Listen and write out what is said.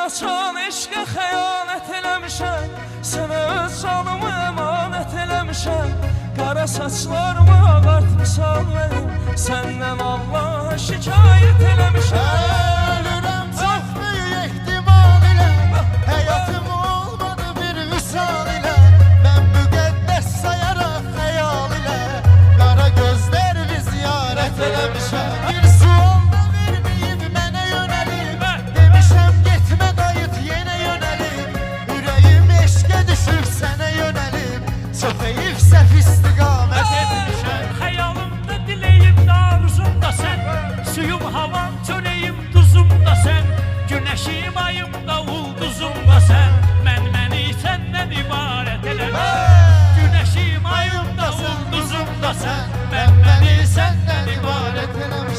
açan eşqə xəyanət eləmişəm, sənə öz canımı əmanət eləmişəm. Qara saçlarımı ağartmışam mənim, səndən Allaha şikayət eləmişəm. Ölürəm çox böyük ehtimal ilə, həyatım olmadı bir vüsal ilə. Mən müqəddəs sayaraq xəyal ilə, qara gözlərimi ziyarət eləmişəm. Bir sual da verməyib mənə yönəlib, demişəm getmə qayıt yenə yönəlib. Ürəyim eşqə düşüb sənə yönəlib, çox heyif səhv istiqamət etmişəm. Xəyalımda diləyim də arzum da sən, suyum havam çörəyim duzum da sən, günəşim ayım da ulduzum da sən. Məni səndən ibarət eləmişəm, günəşim ayım da ulduzum da sən. Məni səndən ibarət eləmişəm.